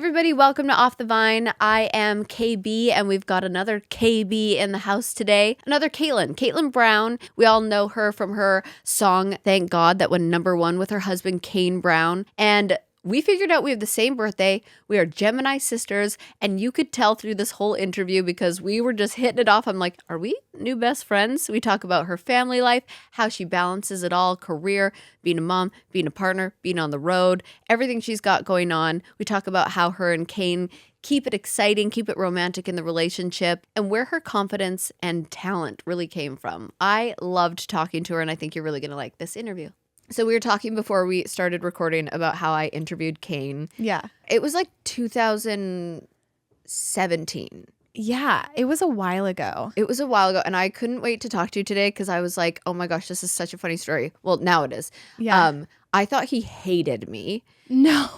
everybody, welcome to Off the Vine. I am KB, and we've got another KB in the house today. Another Katelyn Brown. We all know her from her song, Thank God, that went #1 with her husband, Kane Brown. And we figured out we have the same birthday. We are Gemini sisters, and you could tell through this whole interview because we were just hitting it off. I'm like, are we new best friends? We talk about her family life, how she balances it all, career, being a mom, being a partner, being on the road, everything she's got going on. We talk about how her and Kane keep it exciting, keep it romantic in the relationship, and where her confidence and talent really came from. I loved talking to her, and I think you're really going to like this interview. So we were talking before we started recording about how I interviewed Kane. Yeah. It was like 2017. Yeah, it was a while ago. It was a while ago, and I couldn't wait to talk to you today because I was like, oh my gosh, this is such a funny story. Well, now it is. Yeah. I thought he hated me. No.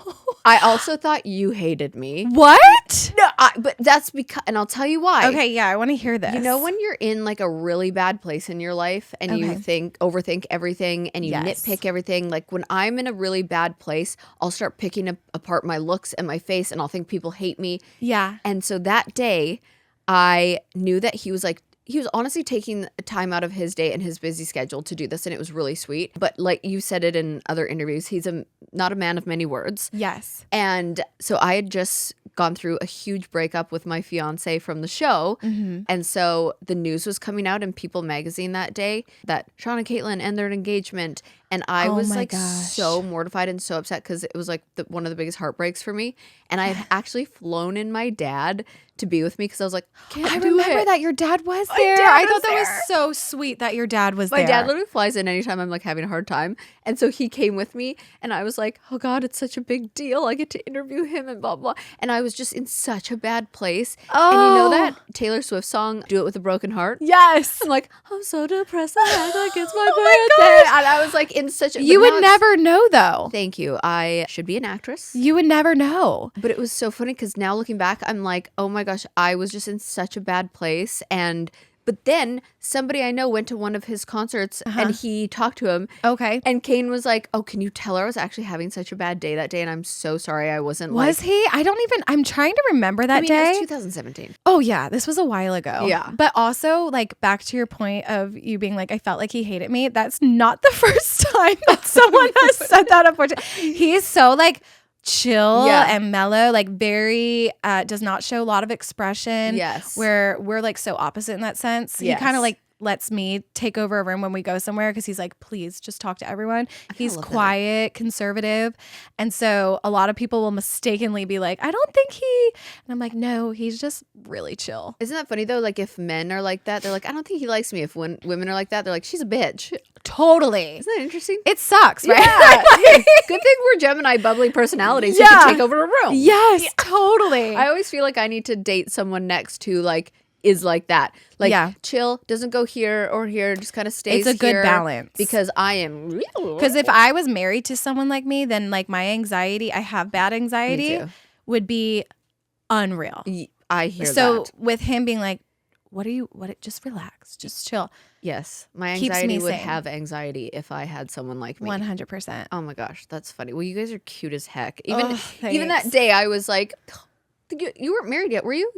I also thought you hated me. What? No, but that's because, and I'll tell you why. Okay, yeah, I want to hear this. You know when you're in like a really bad place in your life and you overthink everything and you nitpick everything? Like when I'm in a really bad place, I'll start picking apart my looks and my face and I'll think people hate me. Yeah. And so that day, I knew that he was honestly taking time out of his day and his busy schedule to do this, and it was really sweet. But like you said it in other interviews, he's not a man of many words. Yes. And so I had just gone through a huge breakup with my fiance from the show. Mm-hmm. And so the news was coming out in People magazine that day that Sean and Katelyn end their engagement. And I was like so mortified and so upset because it was like one of the biggest heartbreaks for me. And I had actually flown in my dad to be with me because I was like, I remember that your dad was there. I thought that was so sweet that your dad was there. My dad literally flies in anytime I'm like having a hard time. And so he came with me and I was like, oh God, it's such a big deal. I get to interview him and blah, blah. And I was just in such a bad place. Oh. And you know that Taylor Swift song, Do It With a Broken Heart? Yes. I'm like, I'm so depressed. I act like it's my birthday. And I was like in such a... You would never know though. Thank you. I should be an actress. You would never know. But it was so funny because now looking back, I'm like, oh my gosh, I was just in such a bad place. But then somebody I know went to one of his concerts and he talked to him. Okay. And Kane was like, oh, can you tell her I was actually having such a bad day that day? And I'm so sorry I wasn't Was he? I'm trying to remember that day. It was 2017. Oh yeah, this was a while ago. Yeah. But also like back to your point of you being like, I felt like he hated me. That's not the first time that someone has said that, unfortunately. He is so like chill and mellow, like very does not show a lot of expression. Yes. Where we're like so opposite in that sense. Yes. He kind of like lets me take over a room when we go somewhere because he's like, please just talk to everyone. He's quiet, conservative. And so a lot of people will mistakenly be like, I don't think he, and I'm like, no, he's just really chill. Isn't that funny though? Like if men are like that, they're like, I don't think he likes me. If women are like that, they're like, she's a bitch. Totally. Isn't that interesting? It sucks, right? Yeah. Good thing we're Gemini bubbly personalities who can take over a room. Yes, totally. I always feel like I need to date someone next who like is like that. Like chill, doesn't go here or here, just kind of stays It's a here good balance. because I am real. Because if I was married to someone like me, then like my anxiety, I have bad anxiety, would be unreal. I hear that. So with him being like, just relax, just chill. Yes, my Keeps anxiety me would sane. have anxiety if I had someone like me. 100%. Oh my gosh, that's funny. Well, you guys are cute as heck. Oh, Even that day, I was like, you weren't married yet, were you?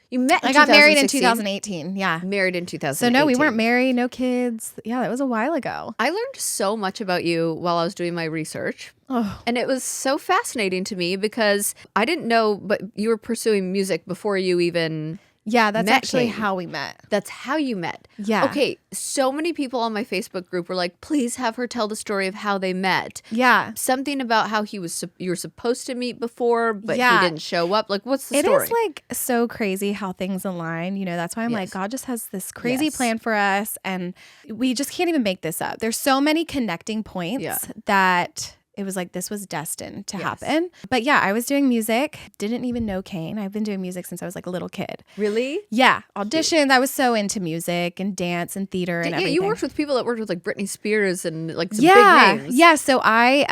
You met in I got married in 2016. 2018. Yeah. Married in 2018. So no, we weren't married, no kids. Yeah, that was a while ago. I learned so much about you while I was doing my research. Oh. And it was so fascinating to me because I didn't know, but you were pursuing music before you even... Yeah, that's actually Kane. how we met. That's how you met. Yeah. Okay, so many people on my Facebook group were like, please have her tell the story of how they met. Yeah. Something about how you were supposed to meet before, but he didn't show up. Like, what's the story? It is like so crazy how things align. You know, that's why I'm like, God just has this crazy plan for us. And we just can't even make this up. There's so many connecting points that... It was like this was destined to happen. But yeah, I was doing music. Didn't even know Kane. I've been doing music since I was like a little kid. Really? Yeah. Auditions. I was so into music and dance and theater and everything. You worked with people that worked with like Britney Spears and like some big names. Yeah. So I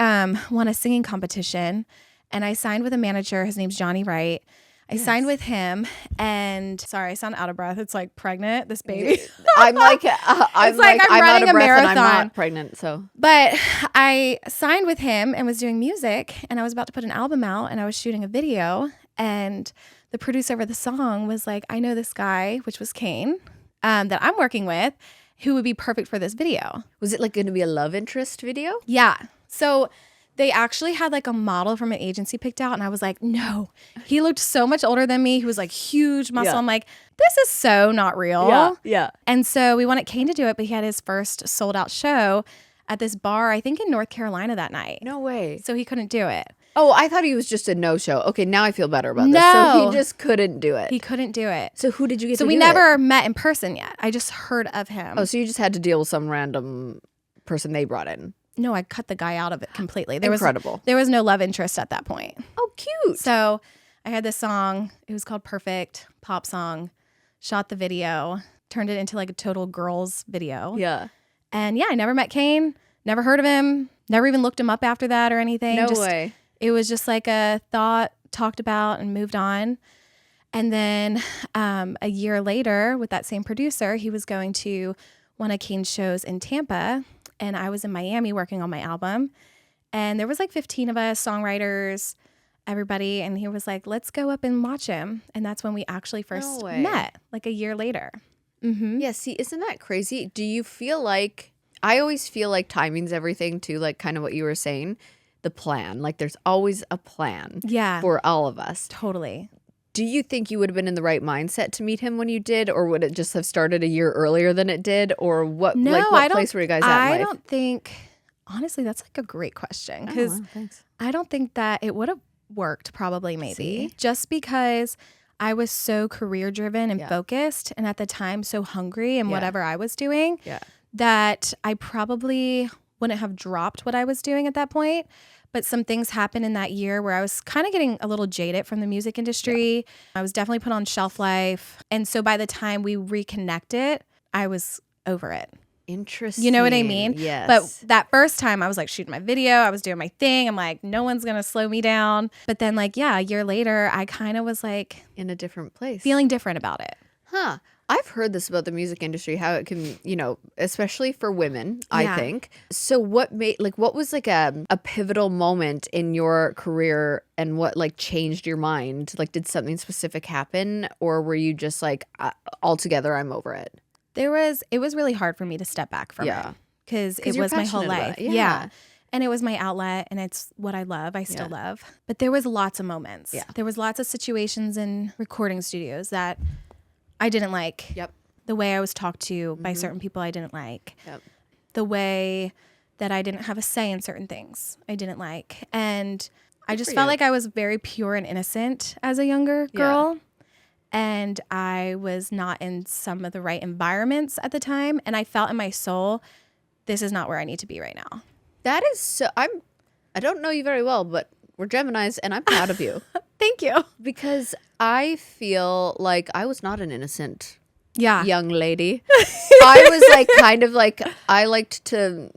won a singing competition and I signed with a manager. His name's Johnny Wright. I signed with him, and sorry, I sound out of breath. It's like pregnant, this baby. I'm like, I'm running a marathon. And I'm not pregnant, so. But I signed with him and was doing music, and I was about to put an album out, and I was shooting a video, And the producer of the song was like, I know this guy, which was Kane, that I'm working with, who would be perfect for this video. Was it like going to be a love interest video? Yeah. So they actually had like a model from an agency picked out, and I was like, no. He looked so much older than me. He was like huge muscle. I'm like, this is so not real. Yeah. And so we wanted Kane to do it, but he had his first sold out show at this bar, I think in North Carolina that night. No way. So he couldn't do it. Oh, I thought he was just a no-show. Okay, now I feel better about this. No. So he just couldn't do it. He couldn't do it. So who did you get to do So we it? never met in person yet. I just heard of him. Oh, so you just had to deal with some random person they brought in. No, I cut the guy out of it completely. Incredible. There was no love interest at that point. Oh, cute. So I had this song. It was called Perfect, pop song. Shot the video. Turned it into like a total girls video. Yeah. And yeah, I never met Kane. Never heard of him. Never even looked him up after that or anything. No way. It was just like a thought, talked about, and moved on. And then a year later, with that same producer, he was going to one of Kane's shows in Tampa. And I was in Miami working on my album. And there was like 15 of us, songwriters, everybody. And he was like, let's go up and watch him. And that's when we actually first met, like a year later. Mm-hmm. Yeah, see, isn't that crazy? Do you feel like, I always feel like timing's everything too, like kind of what you were saying, the plan. Like there's always a plan for all of us. Totally. Do you think you would have been in the right mindset to meet him when you did, or would it just have started a year earlier than it did, or what? No, like what place were you guys at? I don't think. Honestly, that's like a great question because I don't think that it would have worked. Probably, maybe just because I was so career driven and focused, and at the time so hungry in whatever I was doing, that I probably wouldn't have dropped what I was doing at that point. But some things happened in that year where I was kind of getting a little jaded from the music industry. I was definitely put on shelf life. And so by the time we reconnected, I was over it. Interesting. You know what I mean? Yes. But that first time I was like shooting my video. I was doing my thing. I'm like, no one's going to slow me down. But then like, a year later, I kind of was like. In a different place. Feeling different about it. Huh. I've heard this about the music industry, how it can, especially for women, I think. So what was like a pivotal moment in your career, and what like changed your mind? Like, did something specific happen, or were you just like, altogether, I'm over it? It was really hard for me to step back from it because it was my whole life. Yeah. And it was my outlet, and it's what I love. I still love. But there was lots of moments. Yeah. There was lots of situations in recording studios that I didn't like. Yep. The way I was talked to by certain people I didn't like. Yep. The way that I didn't have a say in certain things I didn't like. And I just felt like I was very pure and innocent as a younger girl. And I was not in some of the right environments at the time. And I felt in my soul, this is not where I need to be right now. That is so, I don't know you very well, but we're Geminis, and I'm proud of you. Thank you. Because I feel like I was not an innocent young lady. I was like kind of like, I liked to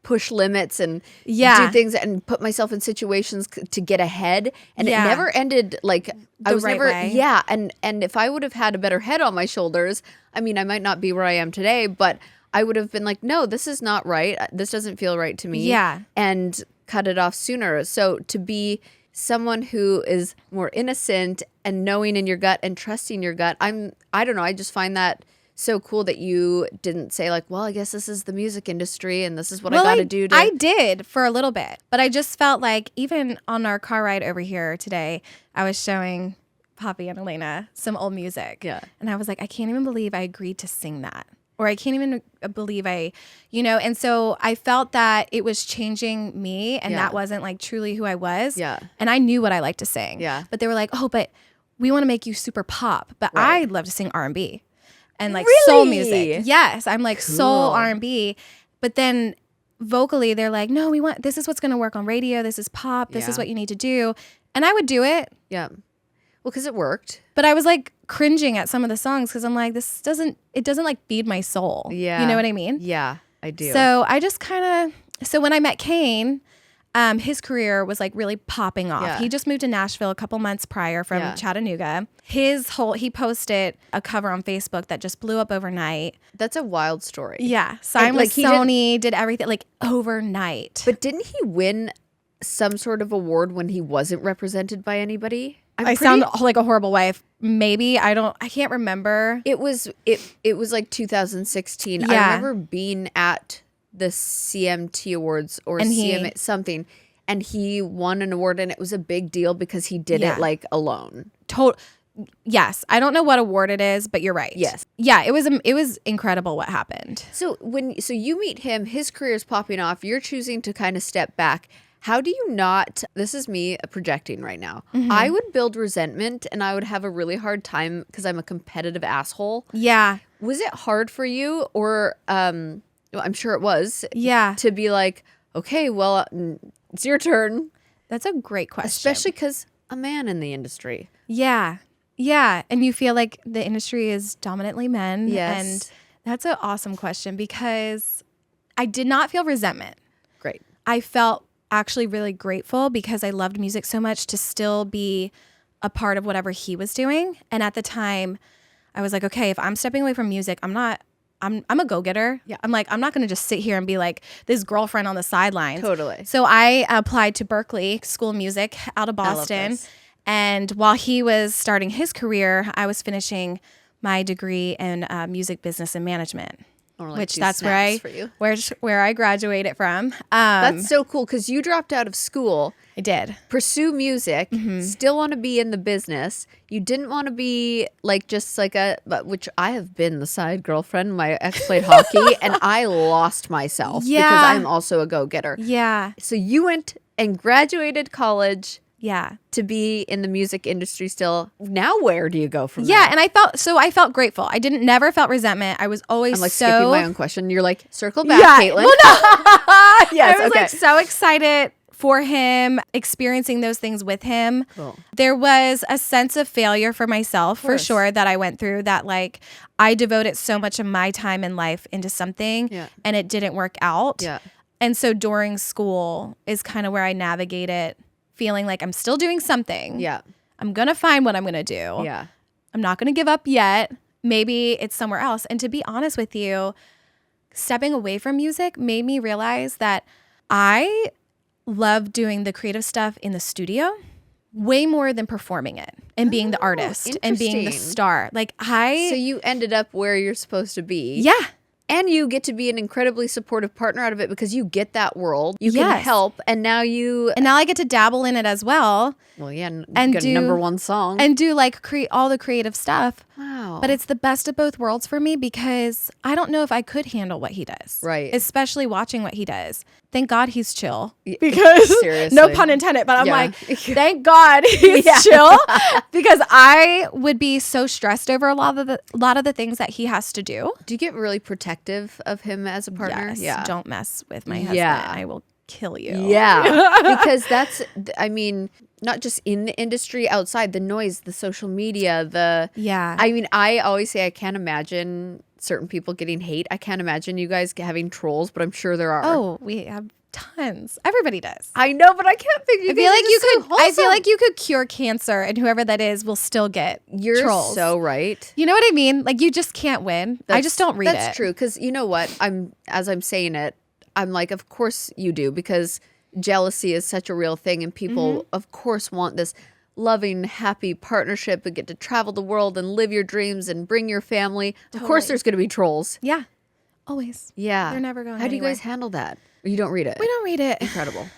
push limits and do things and put myself in situations to get ahead. And it never ended like I was never way. And if I would have had a better head on my shoulders, I mean, I might not be where I am today, but I would have been like, no, this is not right. This doesn't feel right to me. Yeah. And cut it off sooner. So to be someone who is more innocent and knowing in your gut and trusting your gut, I don't know, I just find that so cool that you didn't say like, well, I guess this is the music industry and this is what I got to do. I did for a little bit, but I just felt like even on our car ride over here today, I was showing Poppy and Elena some old music. Yeah. And I was like, I can't even believe I agreed to sing that. Or I can't even believe and so I felt that it was changing me, and that wasn't like truly who I was. Yeah. And I knew what I liked to sing. Yeah. But they were like, oh, but we want to make you super pop. But I love to sing R&B and like soul music. Yes. I'm like soul R&B. But then vocally they're like, no, this is what's going to work on radio. This is pop. This is what you need to do. And I would do it. Yeah. Well, because it worked. But I was like cringing at some of the songs because I'm like, it doesn't like feed my soul. Yeah. You know what I mean? Yeah, I do. So I just so when I met Kane, his career was like really popping off. Yeah. He just moved to Nashville a couple months prior from Chattanooga. He posted a cover on Facebook that just blew up overnight. That's a wild story. Yeah. Signed with Sony, did everything like overnight. But didn't he win some sort of award when he wasn't represented by anybody? I sound like a horrible wife. Maybe I can't remember. It was like 2016. I remember being at the CMT Awards or CM something, and he won an award, and it was a big deal because he did it like alone. Yes, I don't know what award it is, but you're right. Yes, yeah, it was incredible what happened. So you meet him, his career is popping off. You're choosing to kind of step back. How do you not, this is me projecting right now, I would build resentment and I would have a really hard time because I'm a competitive asshole. Yeah. Was it hard for you or, I'm sure it was. Yeah. To be like, okay, well, it's your turn. That's a great question. Especially because a man in the industry. Yeah. Yeah. And you feel like the industry is dominantly men. Yes. And that's an awesome question because I did not feel resentment. Great. I felt actually really grateful because I loved music so much to still be a part of whatever he was doing. And at the time, I was like, okay, if I'm stepping away from music, I'm a go-getter. Yeah. I'm not going to just sit here and be like this girlfriend on the sidelines. Totally. So I applied to Berklee School of Music out of Boston. And while he was starting his career, I was finishing my degree in music business and management. Like which that's where I graduated from. That's so cool because you dropped out of school. I did. Pursue music, still want to be in the business. You didn't want to be like just like which I have been the side girlfriend. My ex played hockey and I lost myself because I'm also a go-getter. Yeah. So you went and graduated college. Yeah. To be in the music industry still. Now where do you go from there? Yeah, and I felt grateful. I never felt resentment. I was always skipping my own question. You're like, circle back, Katelyn. Well, no. Yes, I was like so excited for him, experiencing those things with him. Cool. There was a sense of failure for myself for sure that I went through that like I devoted so much of my time in life into something and it didn't work out. Yeah. And so during school is kind of where I navigated feeling like I'm still doing something. Yeah. I'm going to find what I'm going to do. Yeah. I'm not going to give up yet. Maybe it's somewhere else. And to be honest with you, stepping away from music made me realize that I love doing the creative stuff in the studio way more than performing it and being the artist and being the star. So you ended up where you're supposed to be. Yeah. And you get to be an incredibly supportive partner out of it because you get that world. You can help. And now I get to dabble in it as well. Well, yeah. And do number one song. And do like all the creative stuff. Wow. But it's the best of both worlds for me because I don't know if I could handle what he does. Right. Especially watching what he does. Thank God he's chill. Because seriously. No pun intended, but I'm like, thank God he's chill. Because I would be so stressed over a lot of the things that he has to do. Do you get really protective of him as a partner? Yes. Yeah. Don't mess with my husband. I will kill you. Yeah. Because not just in the industry, outside, the noise, the social media, I always say I can't imagine certain people getting hate. I can't imagine you guys having trolls, but I'm sure there are. Oh, we have tons. Everybody does. I know, but I can't think. I feel like you could cure cancer, and whoever that is will still get trolls. You're so right. You know what I mean? Like you just can't win. I just don't read it. That's true. Because you know what? As I'm saying it, I'm like, of course you do, because jealousy is such a real thing, and people, of course, want this loving, happy partnership and get to travel the world and live your dreams and bring your family. Totally. Of course, there's going to be trolls. Yeah, always. Yeah, they're never going. How do you guys handle that? You don't read it. We don't read it. Incredible.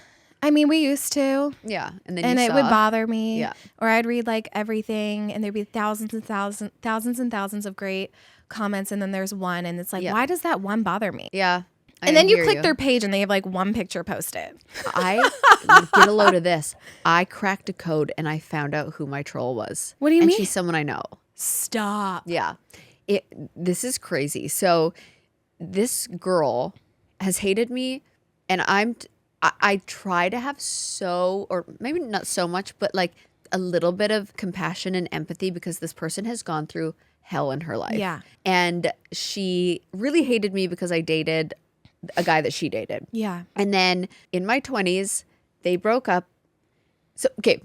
I mean, we used to. Yeah, and it would bother me. Yeah, or I'd read like everything, and there'd be thousands and thousands of great comments, and then there's one, and it's like, why does that one bother me? Yeah. And then you click their page and they have like one picture posted. I get a load of this. I cracked a code and I found out who my troll was. What do you mean? And she's someone I know. Stop. Yeah. This is crazy. So this girl has hated me, and I try to have or maybe not so much, but like a little bit of compassion and empathy because this person has gone through hell in her life. Yeah. And she really hated me because I dated a guy that she dated. Yeah. And then in my 20s, they broke up. So, okay,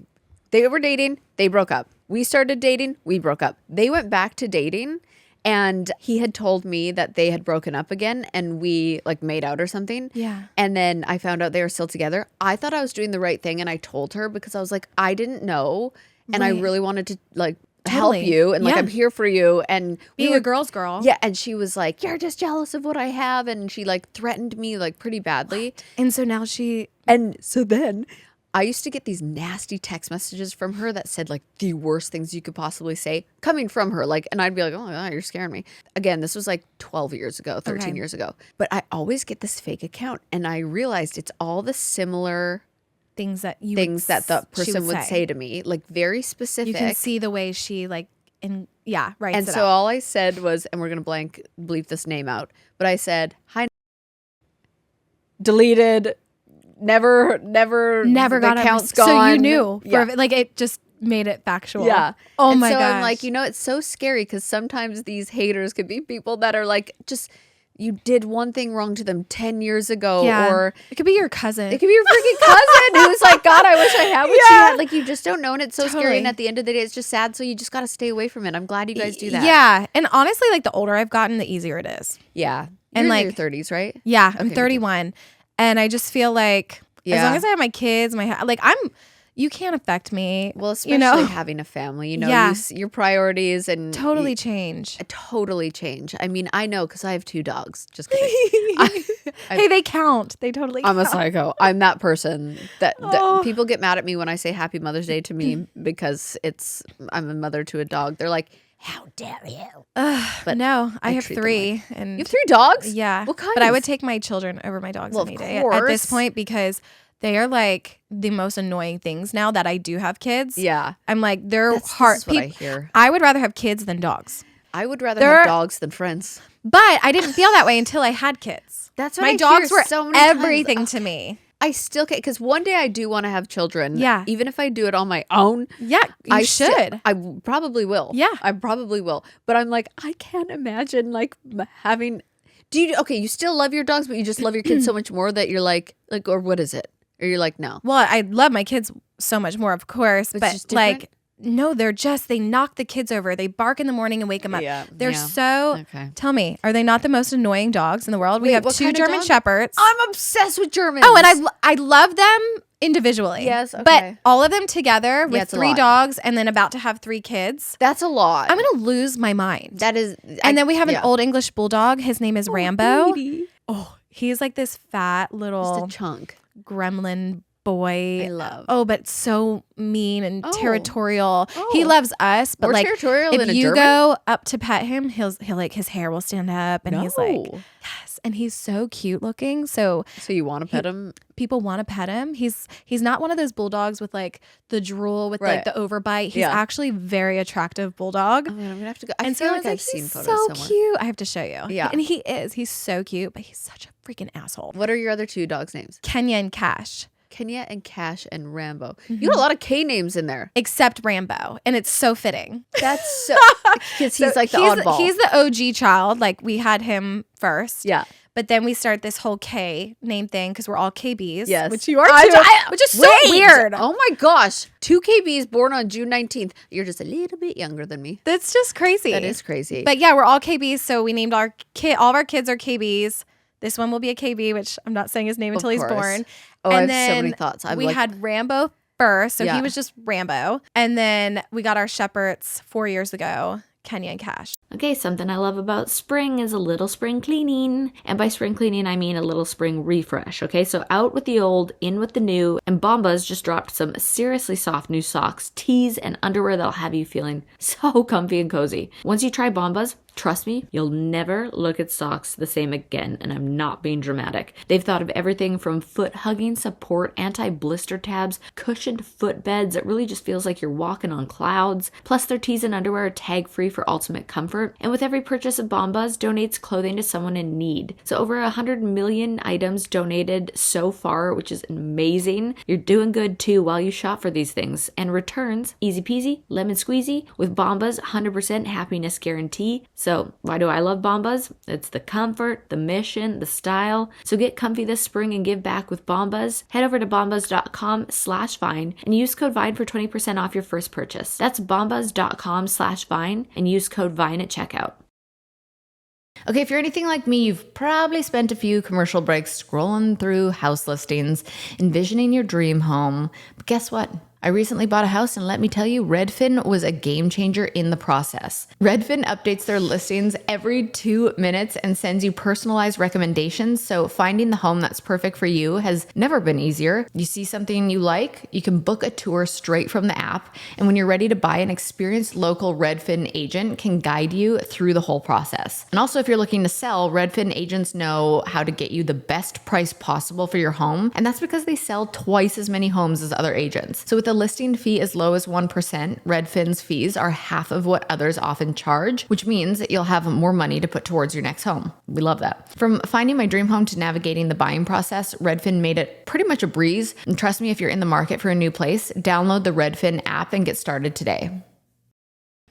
they were dating, they broke up. We started dating, we broke up. They went back to dating, and he had told me that they had broken up again, and we like made out or something. Yeah. And then I found out they were still together. I thought I was doing the right thing, and I told her because I was like, I didn't know. and I really wanted to like help you and like I'm here for you and being a girl's girl. Yeah, and she was like, "You're just jealous of what I have," and she like threatened me like pretty badly. And so now then I used to get these nasty text messages from her that said like the worst things you could possibly say coming from her. Like, and I'd be like, "Oh my God, you're scaring me." Again, this was like 12 years ago, 13 years ago. But I always get this fake account, and I realized it's all the similar things that the person would say to me, like very specific. You can see the way she like writes and it so out. all I said was, and we're gonna bleep this name out, but I said, "Hi." Deleted. Never got account's gone. So you knew, yeah. like it just made it factual. Yeah. Oh my gosh. I'm like, it's so scary because sometimes these haters could be people that are like, just you did one thing wrong to them 10 years ago, or it could be your cousin. It could be your freaking cousin who's like, God, I wish I had what she had. Like, you just don't know, and it's so scary. And at the end of the day, it's just sad. So you just got to stay away from it. I'm glad you guys do that. Yeah, and honestly, like the older I've gotten, the easier it is. Yeah, and you're like in your 30s, right? Yeah, I'm 31, and I just feel like as long as I have my kids, you can't affect me. Well, especially having a family, your priorities and totally change. Totally change. I mean, I know because I have 2 dogs. Just kidding. Hey, they count. They totally count. I'm a psycho. I'm that person that people get mad at me when I say Happy Mother's Day to me because I'm a mother to a dog. They're like, how dare you? But no, I have 3. And you have 3 dogs? Yeah. What kinds? But I would take my children over my dogs any day at this point because they are like the most annoying things now that I do have kids. Yeah. I'm like, they're hard. That's what I hear. I would rather have kids than dogs. I would rather have dogs than friends. But I didn't feel that way until I had kids. That's what my I dogs hear were so many everything times. to me. I still can't, because one day I do want to have children. Yeah. Even if I do it on my own. Yeah, you should. I probably will. Yeah. I probably will. But I'm like, I can't imagine like having, you still love your dogs, but you just love your kids so much more that you're like, or what is it? Or you're like, no. Well, I love my kids so much more, of course. But like, no, they knock the kids over. They bark in the morning and wake them up. Yeah, they're so, tell me, are they not the most annoying dogs in the world? We have 2 German Shepherds. I'm obsessed with Germans. Oh, and I love them individually. Yes, okay. But all of them together with 3 dogs and then about to have 3 kids. That's a lot. I'm going to lose my mind. That is. And then we have an old English bulldog. His name is Rambo. Baby. Oh, he's like this fat little just a chunk gremlin boy. I love. Oh, but so mean and territorial. He loves us, but more like territorial if than a you German? go up to pet him, he'll like his hair will stand up and he's like, yes, and he's so cute looking. So you want to pet him? People want to pet him. He's not one of those bulldogs with like the drool with like the overbite. He's actually very attractive bulldog. Oh, man, I'm gonna have to go. I and feel so like I've seen photos so somewhere. Cute. I have to show you. Yeah, and he's so cute, but he's such a freaking asshole. What are your other 2 dogs' names? Kenya and Cash. Kenya and Cash and Rambo. You got a lot of K names in there. Except Rambo. And it's so fitting. That's so, because he's like the oddball. He's the OG child. Like we had him first. Yeah. But then we start this whole K name thing because we're all KBs. Yes. Which you are too. Which is so weird. Oh my gosh. 2 KBs born on June 19th. You're just a little bit younger than me. That's just crazy. That is crazy. But yeah, we're all KBs. So we named all of our kids are KBs. This one will be a KB, which I'm not saying his name until he's born. Oh, and I have so many thoughts. We had Rambo first, so he was just Rambo. And then we got our Shepherds 4 years ago, Kenya and Cash. Okay, something I love about spring is a little spring cleaning. And by spring cleaning, I mean a little spring refresh. Okay, so out with the old, in with the new. And Bombas just dropped some seriously soft new socks, tees, and underwear that'll have you feeling so comfy and cozy. Once you try Bombas, trust me, you'll never look at socks the same again, and I'm not being dramatic. They've thought of everything from foot hugging support, anti-blister tabs, cushioned foot beds. It really just feels like you're walking on clouds. Plus, their tees and underwear are tag-free for ultimate comfort. And with every purchase of Bombas, donates clothing to someone in need. So over 100 million items donated so far, which is amazing. You're doing good too while you shop for these things. And returns, easy peasy, lemon squeezy, with Bombas 100% happiness guarantee. So why do I love Bombas? It's the comfort, the mission, the style. So get comfy this spring and give back with Bombas. Head over to bombas.com/Vine and use code VINE for 20% off your first purchase. That's bombas.com/Vine and use code VINE at checkout. Okay, if you're anything like me, you've probably spent a few commercial breaks scrolling through house listings, envisioning your dream home. But guess what? I recently bought a house, and let me tell you, Redfin was a game changer in the process. Redfin updates their listings every 2 minutes and sends you personalized recommendations, so finding the home that's perfect for you has never been easier. You see something you like, you can book a tour straight from the app, and when you're ready to buy, an experienced local Redfin agent can guide you through the whole process. And also, if you're looking to sell, Redfin agents know how to get you the best price possible for your home, and that's because they sell twice as many homes as other agents. So with a listing fee as low as 1%, Redfin's fees are half of what others often charge, which means that you'll have more money to put towards your next home. We love that. From finding my dream home to navigating the buying process, Redfin made it pretty much a breeze. And trust me, if you're in the market for a new place, download the Redfin app and get started today.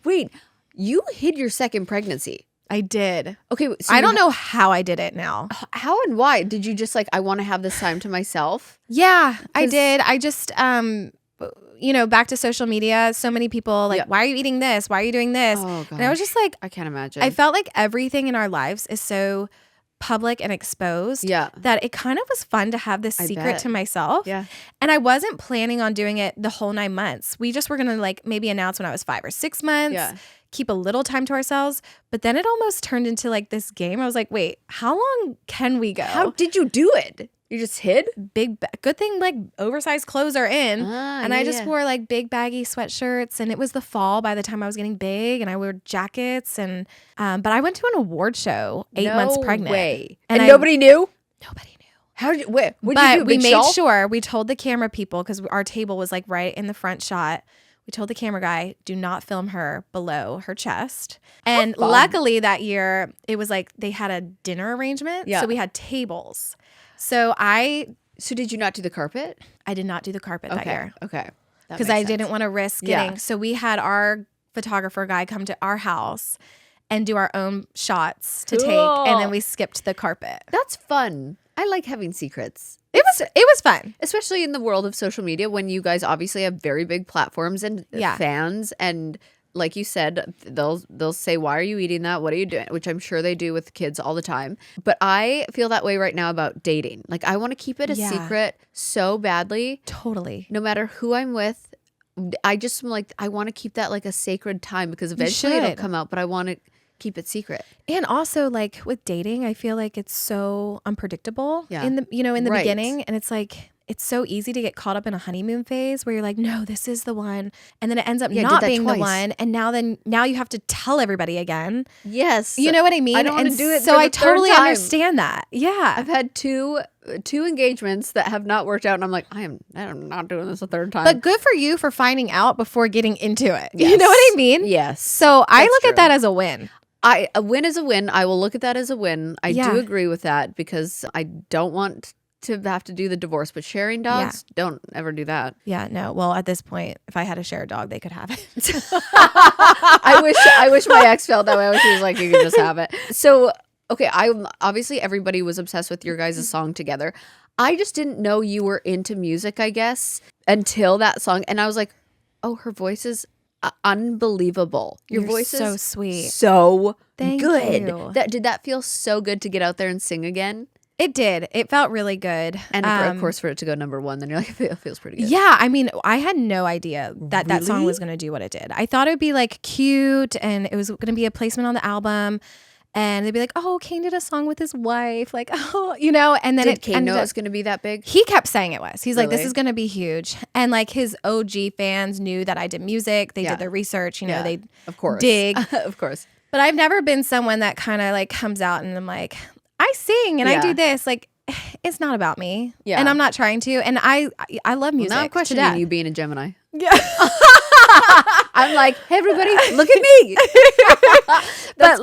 Wait, you hid your second pregnancy. I did. Okay, so I don't know how I did it now. How and why? Did you just I want to have this time to myself? Yeah, I did. I just, back to social media. So many people why are you eating this? Why are you doing this? Oh, gosh. And I was just like, I can't imagine. I felt like everything in our lives is so public and exposed that it kind of was fun to have this secret to myself. Yeah. And I wasn't planning on doing it the whole 9 months. We just were going to maybe announce when I was 5 or 6 months. Yeah. Keep a little time to ourselves. But then it almost turned into this game. I was like, wait, how long can we go? How did you do it? You just hid? Good thing oversized clothes are in. And I just wore big baggy sweatshirts, and it was the fall by the time I was getting big, and I wore jackets and but I went to an award show 8 months pregnant. Way. And nobody knew? Nobody knew. How did you what did you do? We made sure we told the camera people, because our table was right in the front shot. We told the camera guy, do not film her below her chest. And luckily that year, it was they had a dinner arrangement. Yeah. So we had tables. So did you not do the carpet? I did not do the carpet that year. Okay. Because I didn't want to risk getting. So we had our photographer guy come to our house and do our own shots to take. And then we skipped the carpet. That's fun. I like having secrets. It was fun. Especially in the world of social media, when you guys obviously have very big platforms and fans, and like you said, they'll say, why are you eating that? What are you doing? Which I'm sure they do with kids all the time. But I feel that way right now about dating. I want to keep it a secret so badly. Totally. No matter who I'm with, I just am I want to keep that a sacred time, because eventually it'll come out, but I want to keep it secret. And also with dating, I feel it's so unpredictable in the beginning, and it's so easy to get caught up in a honeymoon phase where you're no, this is the one, and then it ends up not being the one, and now you have to tell everybody again. Yes. You know what I mean? I don't want to do it. So I totally time. understand that. Yeah. I've had two engagements that have not worked out, and I'm I'm not doing this a third time. But good for you for finding out before getting into it. Yes. You know what I mean? Yes. So I look at that as a win. A win is a win. I will look at that as a win. I do agree with that, because I don't want to have to do the divorce. But sharing dogs, don't ever do that. Yeah, no. Well, at this point, if I had to share a dog, they could have it. I wish my ex felt that way. I wish he was you can just have it. So, okay, obviously everybody was obsessed with your guys' song together. I just didn't know you were into music, I guess, until that song. And I was like, oh, her voice is unbelievable. Your voice so is sweet. So Thank good. you. Did that feel so good to get out there and sing again? It did. It felt really good. And of course, for it to go number one, then you're it feels pretty good. Yeah. I mean, I had no idea that song was going to do what it did. I thought it would be cute, and it was going to be a placement on the album. And they'd be oh, Kane did a song with his wife. And then did Kane know it was going to be that big? He kept saying it was. He's really? This is going to be huge. And his OG fans knew that I did music. They did their research. They of course dig. Of course. But I've never been someone that kind of comes out and I'm I sing and I do this. It's not about me. Yeah. And I'm not trying to. And I love music. Well, now I'm questioning you being a Gemini. Yeah. I'm hey everybody, look at me. But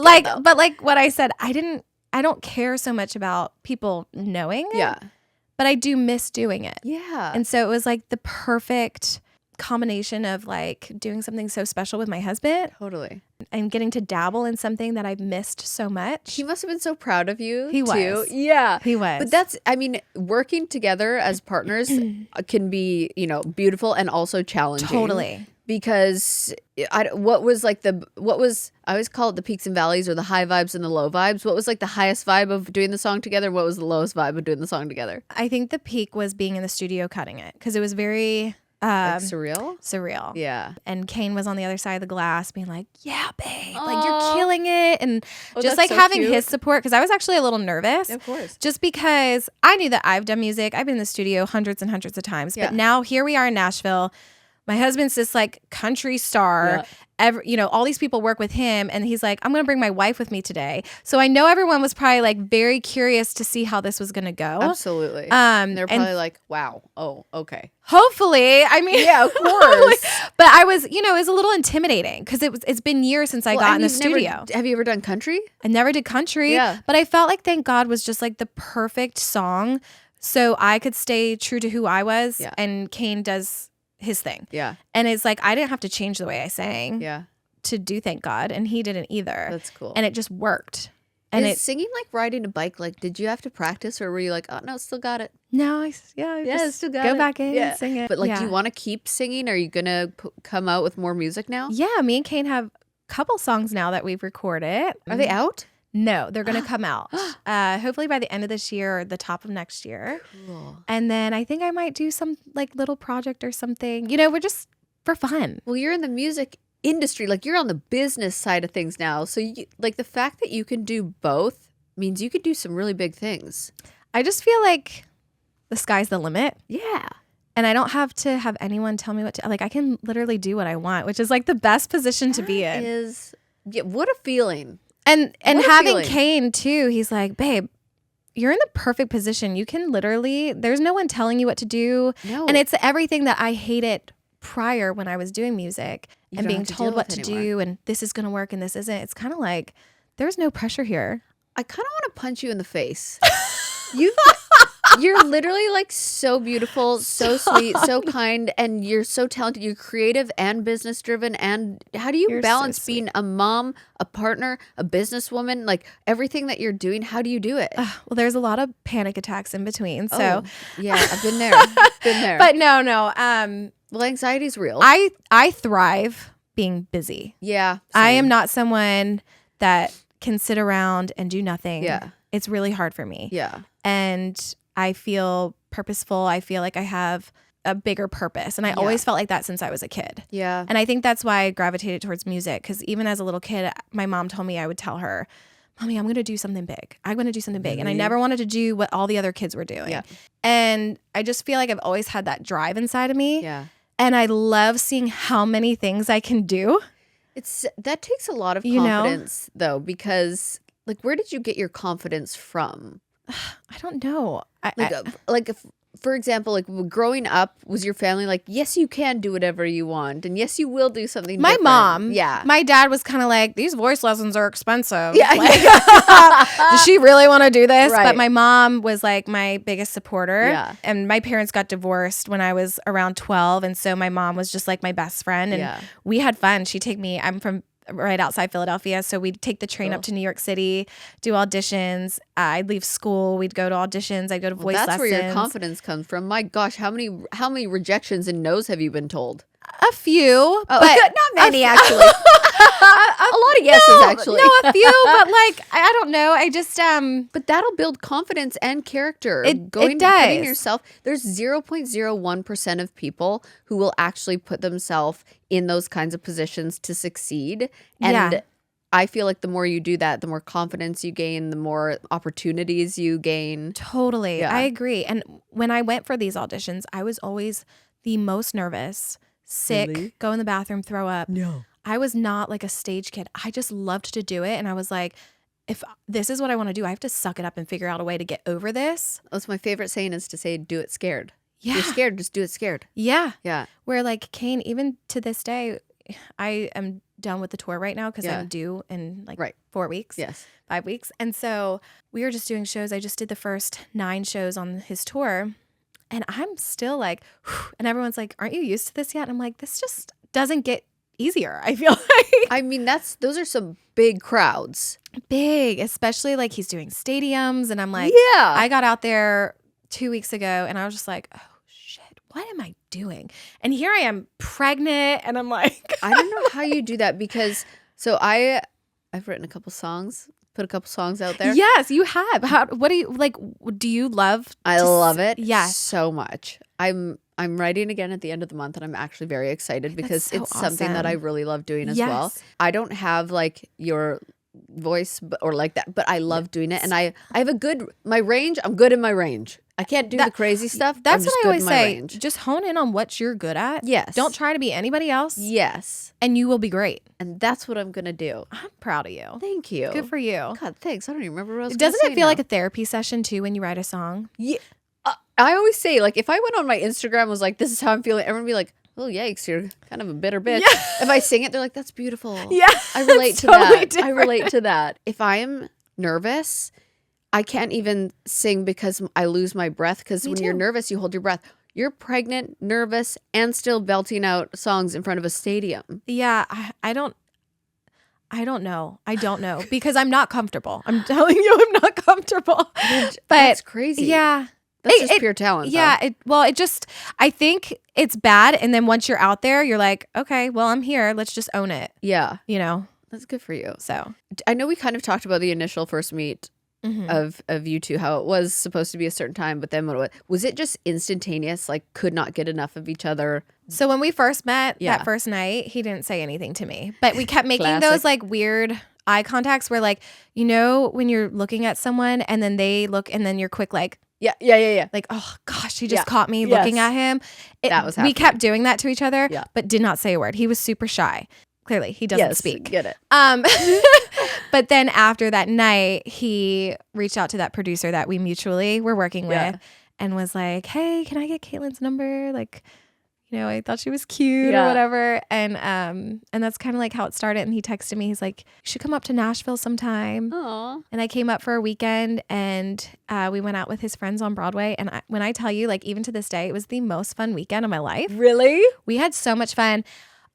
what I said, I don't care so much about people knowing. Yeah. But I do miss doing it. Yeah. And so it was the perfect combination of doing something so special with my husband. Totally. And getting to dabble in something that I've missed so much. He must have been so proud of you. He was. Yeah. He was. But working together as partners can be, beautiful and also challenging. Totally. Because I always call it the peaks and valleys, or the high vibes and the low vibes. What was the highest vibe of doing the song together? What was the lowest vibe of doing the song together? I think the peak was being in the studio cutting it, because it was very Like surreal? Surreal. Yeah. And Kane was on the other side of the glass being like, yeah, babe, like you're killing it. And just like so having cute. his support, because I was actually a little nervous. Of course. Just because I knew that I've done music. I've been in the studio hundreds and hundreds of times. Yeah. But now here we are in Nashville. My husband's this like country star. All these people work with him, and he's like, I'm going to bring my wife with me today. So I know everyone was probably like very curious to see how this was going to go. Absolutely. They're probably like, wow. Oh, okay. Hopefully. I mean, yeah, of course. But I was, it was a little intimidating because it's been years since I got in the studio. Have you ever done country? I never did country. Yeah. But I felt like Thank God was just like the perfect song so I could stay true to who I was. Yeah. And Kane does his thing. Yeah. And it's like I didn't have to change the way I sang to do Thank God, and he didn't either. That's cool. And it just worked. And Is singing like riding a bike? Like, did you have to practice, or were you like, oh no, still got it? No, I just still got go it. back in and sing it. But like, do you want to keep singing? Are you gonna come out with more music now? Yeah, me and Kane have a couple songs now that we've recorded. Are they out? No, they're going to come out hopefully by the end of this year or the top of next year. Cool. And then I think I might do some like little project or something. We're just for fun. Well, you're in the music industry. Like, you're on the business side of things now. So like the fact that you can do both means you could do some really big things. I just feel like the sky's the limit. Yeah. And I don't have to have anyone tell me what to, like, I can literally do what I want, which is like the best position to be in. What a feeling. And What a having feeling. Kane too, he's like, babe, you're in the perfect position. You can literally, there's no one telling you what to do. No. And it's everything that I hated prior when I was doing music You and don't being have to told deal what with to anymore. do and this is going to work and this isn't. It's kind of like, there's no pressure here. I kind of want to punch you in the face. You're literally like so beautiful, so sweet, so kind, and you're so talented. You're creative and business driven. And how do you You're so balance sweet. being a mom, a partner, a businesswoman, like everything that you're doing? How do you do it? Well, there's a lot of panic attacks in between. So, yeah, I've been there. Been there. but no. Well, anxiety's real. I thrive being busy. yeah, I same. am not someone that can sit around and do nothing. Yeah. It's really hard for me. Yeah, And I feel purposeful. I feel like I have a bigger purpose. And I always felt like that since I was a kid. yeah. And I think that's why I gravitated towards music. Because even as a little kid, my mom told me, I would tell her, Mommy, I'm going to do something big. I'm going to do something big. And I never wanted to do what all the other kids were doing. Yeah. And I just feel like I've always had that drive inside of me. Yeah. And I love seeing how many things I can do. That takes a lot of You know? confidence, though, because where did you get your confidence from? I don't know. For example, like growing up, was your family like, yes, you can do whatever you want, and yes, you will do something My different? mom, Yeah. my dad was kind of like, these voice lessons are expensive. Yeah. Does she really want to do this? Right. But my mom was like my biggest supporter. Yeah. And my parents got divorced when I was around 12. And so my mom was just like my best friend. And Yeah. we had fun. She'd take me, I'm from right outside Philadelphia. So we'd take the train up to New York City, do auditions. I'd leave school. We'd go to auditions. I'd go to voice That's lessons. where your confidence comes from. My gosh, how many rejections and no's have you been told? A few. Oh, but not many, actually. A lot of yeses, actually. No, a few. But like, I don't know. I just, But that'll build confidence and character. It Putting does. yourself, there's 0.01% of people who will actually put themselves in those kinds of positions to succeed. And Yeah. I feel like the more you do that, the more confidence you gain, the more opportunities you gain. Totally. Yeah. I agree. And when I went for these auditions, I was always the most nervous, sick, Really? go in the bathroom, throw up. No. I was not like a stage kid. I just loved to do it. And I was like, if this is what I want to do, I have to suck it up and figure out a way to get over this. That's my favorite saying is to say, do it scared. Yeah. You're scared, just do it scared. Yeah. Yeah. Where like Kane, even to this day, I am done with the tour right now because Yeah. I'm due in like Right. 4 weeks. Yes. 5 weeks. And so we were just doing shows. I just did the first 9 shows on his tour. And I'm still like, whew, and everyone's like, aren't you used to this yet? And I'm like, this just doesn't get easier. I feel like I mean, those are some big crowds. big, especially like he's doing stadiums. And I'm like, Yeah. I got out there 2 weeks ago and I was just like, oh shit, what am I doing? And here I am pregnant and I'm like, I don't know how you do that because I've written a couple songs, put a couple songs out there. yes, you have. What do you like? Do you love? I love it Yes. so much. I'm writing again at the end of the month, and I'm actually very excited because so it's something that I really love doing as well. I don't have like your voice or like that, but I love doing it, and I have my range. I'm good in my range. I can't do the crazy stuff. That's what I always say. Just hone in on what you're good at. Yes. Don't try to be anybody else. Yes. And you will be great. And that's what I'm going to do. I'm proud of you. Thank you. Good for you. God, thanks. I don't even remember what I was Doesn't gonna it say feel now. like a therapy session too when you write a song? Yeah. I always say, like, if I went on my Instagram and was like, this is how I'm feeling, everyone would be like, oh, yikes, you're kind of a bitter bitch. Yeah. If I sing it, they're like, that's beautiful. Yeah. I relate to totally that. different. I relate to that. If I am nervous, I can't even sing because I lose my breath. Because when you're nervous, you hold your breath. You're pregnant, nervous, and still belting out songs in front of a stadium. Yeah, I don't know. I don't know because I'm not comfortable. I'm telling you, I'm not comfortable. But that's crazy. Yeah. That's just pure talent. Yeah. I think it's bad. And then once you're out there, you're like, okay, well, I'm here. Let's just own it. Yeah. You know? That's good for you. So I know we kind of talked about the initial first meet of you two, how it was supposed to be a certain time, but then was it just instantaneous? Like, could not get enough of each other? So when we first met that first night, he didn't say anything to me, but we kept making those like weird eye contacts where, like, you know, when you're looking at someone and then they look and then you're quick, like, yeah. Like, oh gosh, he just caught me looking at him. That was happening. We kept doing that to each other, but did not say a word. He was super shy. Clearly, he doesn't speak. Get it. But then after that night, he reached out to that producer that we mutually were working with and was like, hey, can I get Katelyn's number? Like, you know, I thought she was cute or whatever. And that's kind of like how it started. And he texted me, he's like, you should come up to Nashville sometime. Aww. And I came up for a weekend and we went out with his friends on Broadway. And when I tell you, like, even to this day, it was the most fun weekend of my life. Really? We had so much fun.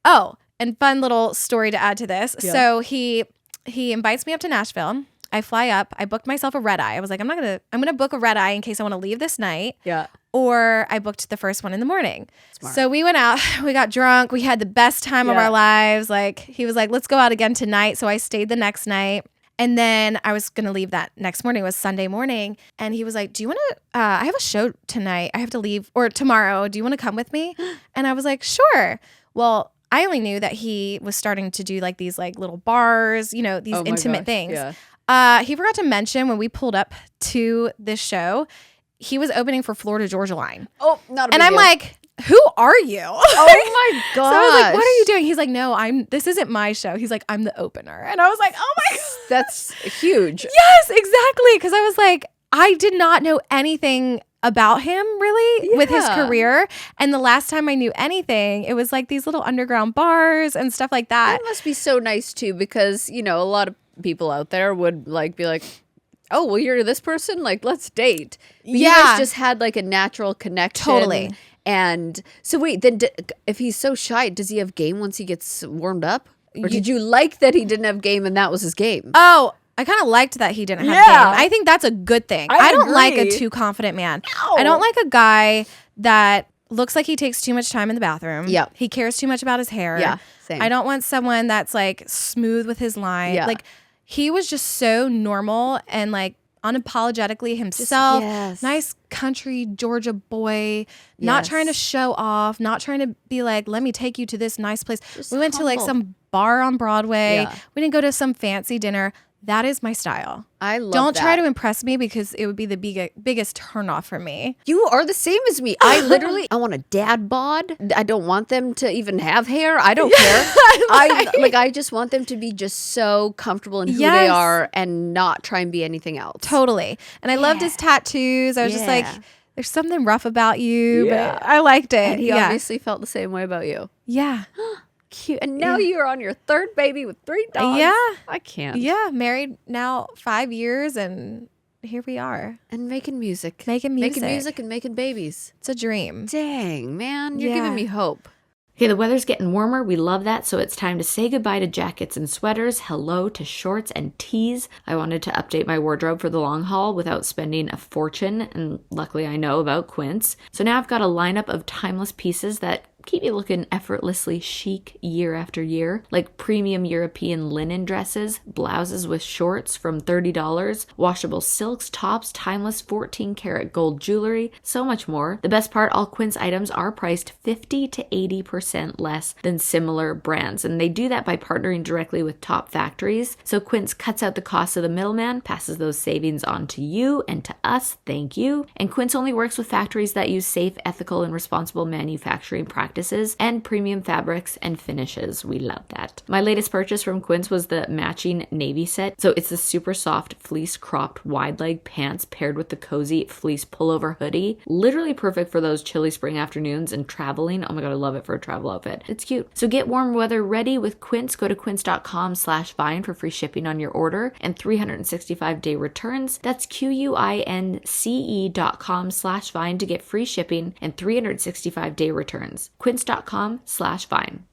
Oh, and fun little story to add to this. Yeah. So he invites me up to Nashville. I fly up. I booked myself a red eye. I was like, I'm gonna book a red eye in case I want to leave this night. Yeah. Or I booked the first one in the morning. Smart. So we went out. We got drunk. We had the best time of our lives. Like, he was like, let's go out again tonight. So I stayed the next night. And then I was going to leave that next morning. It was Sunday morning. And he was like, do you want to, I have a show tonight. I have to leave, or tomorrow. Do you want to come with me? And I was like, sure. Well, I only knew that he was starting to do like these like little bars, you know, these intimate things. Yeah. He forgot to mention when we pulled up to this show, he was opening for Florida Georgia Line. Oh, not a big And I'm deal. like, who are you? Oh my god! So I was like, what are you doing? He's like, no, this isn't my show. He's like, I'm the opener. And I was like, oh my god. That's huge. Yes, exactly. Because I was like, I did not know anything about him really with his career. And the last time I knew anything, it was like these little underground bars and stuff like that. That must be so nice too, because, you know, a lot of people out there would like be like, oh, well, you're this person, like, let's date. But you guys just had like a natural connection. Totally. And so wait, then if he's so shy, does he have game once he gets warmed up? Or did you like that he didn't have game and that was his game? Oh, I kind of liked that he didn't have game. I think that's a good thing. I don't like a too confident man. No. I don't like a guy that looks like he takes too much time in the bathroom. Yeah. He cares too much about his hair. Yeah, same. I don't want someone that's like smooth with his line. Yeah. Like, he was just so normal and like unapologetically himself. Nice country Georgia boy, not trying to show off, not trying to be like, let me take you to this nice place. We went to like some bar on Broadway. We didn't go to some fancy dinner. That is my style. I love Don't that. try to impress me because it would be the biggest turnoff for me. You are the same as me. I want a dad bod. I don't want them to even have hair. I don't care. I just want them to be just so comfortable in who they are and not try and be anything else. Totally. And I loved his tattoos. I was just like, there's something rough about you, but I liked it. And he obviously felt the same way about you. Yeah. Cute. And now you're on your third baby with 3 dogs. Yeah. I can't. Yeah. Married now 5 years and here we are. And making music. Making music and making babies. It's a dream. Dang, man. You're giving me hope. Okay, the weather's getting warmer. We love that. So it's time to say goodbye to jackets and sweaters. Hello to shorts and tees. I wanted to update my wardrobe for the long haul without spending a fortune. And luckily I know about Quince. So now I've got a lineup of timeless pieces that keep you looking effortlessly chic year after year, like premium European linen dresses, blouses with shorts from $30, washable silks, tops, timeless 14-karat gold jewelry, so much more. The best part, all Quince items are priced 50 to 80% less than similar brands, and they do that by partnering directly with top factories. So Quince cuts out the cost of the middleman, passes those savings on to you and to us, thank you. And Quince only works with factories that use safe, ethical, and responsible manufacturing practices and premium fabrics and finishes. We love that. My latest purchase from Quince was the matching navy set. So it's the super soft fleece cropped wide leg pants paired with the cozy fleece pullover hoodie. Literally perfect for those chilly spring afternoons and traveling. Oh my God, I love it for a travel outfit. It's cute. So get warm weather ready with Quince. Go to quince.com/vine for free shipping on your order and 365-day returns. That's QUINCE.com/vine to get free shipping and 365-day returns. Quince.com/vine.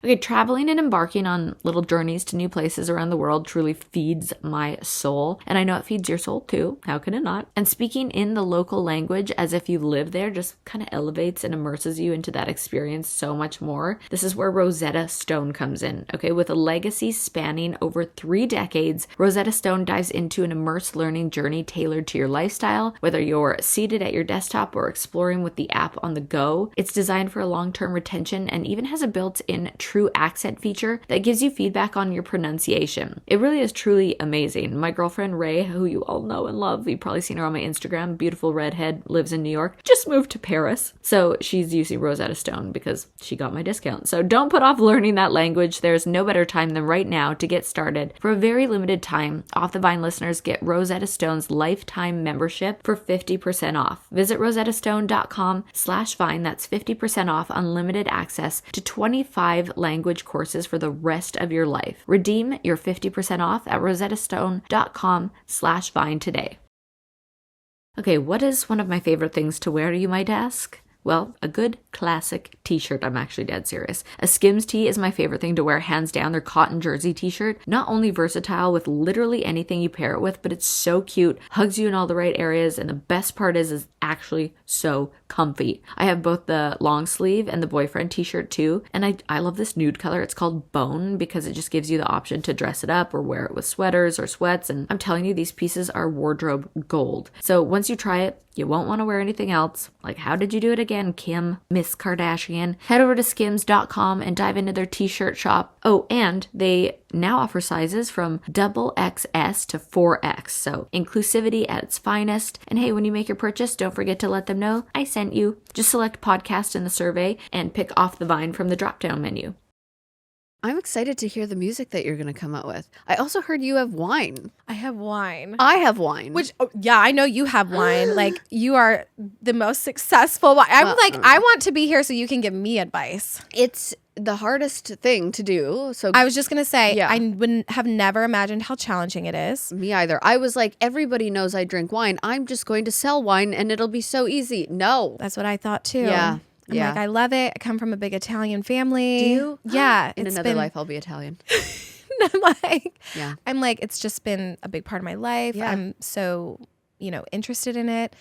Okay, traveling and embarking on little journeys to new places around the world truly feeds my soul. And I know it feeds your soul too. How can it not? And speaking in the local language as if you live there just kind of elevates and immerses you into that experience so much more. This is where Rosetta Stone comes in. Okay, with a legacy spanning over 3 decades, Rosetta Stone dives into an immersed learning journey tailored to your lifestyle. Whether you're seated at your desktop or exploring with the app on the go, it's designed for a long-term retention and even has a built-in true accent feature that gives you feedback on your pronunciation. It really is truly amazing. My girlfriend Ray, who you all know and love, you've probably seen her on my Instagram, beautiful redhead, lives in New York, just moved to Paris. So she's using Rosetta Stone because she got my discount. So don't put off learning that language. There's no better time than right now to get started. For a very limited time, Off the Vine listeners get Rosetta Stone's lifetime membership for 50% off. Visit rosettastone.com/vine. That's 50% off unlimited access to 25 language courses for the rest of your life. Redeem your 50% off at rosettastone.com/vine today. Okay, what is one of my favorite things to wear, you might ask? Well, a good classic t-shirt. I'm actually dead serious. A Skims tee is my favorite thing to wear, hands down. Their cotton jersey t-shirt. Not only versatile with literally anything you pair it with, but it's so cute, hugs you in all the right areas, and the best part is actually so comfy. I have both the long sleeve and the boyfriend t-shirt too, and I love this nude color. It's called Bone because it just gives you the option to dress it up or wear it with sweaters or sweats, and I'm telling you, these pieces are wardrobe gold. So once you try it, you won't want to wear anything else. Like, how did you do it again, Kim, Miss Kardashian? Head over to skims.com and dive into their t-shirt shop. Oh, and they now offer sizes from XXS to 4X. So inclusivity at its finest. And hey, when you make your purchase, don't forget to let them know I sent you. Just select podcast in the survey and pick Off the Vine from the drop-down menu. I'm excited to hear the music that you're going to come out with. I also heard you have wine. I have wine. I have wine. Which, yeah, I know you have wine. Like, you are the most successful. I want to be here so you can give me advice. It's the hardest thing to do. So I was just going to say, yeah. I wouldn't have never imagined how challenging it is. Me either. I was like, everybody knows I drink wine. I'm just going to sell wine and it'll be so easy. No. That's what I thought too. Yeah. I'm like, I love it. I come from a big Italian family. Do you? Yeah. In another life, I'll be Italian. I'm like, it's just been a big part of my life. Yeah. I'm so, interested in it.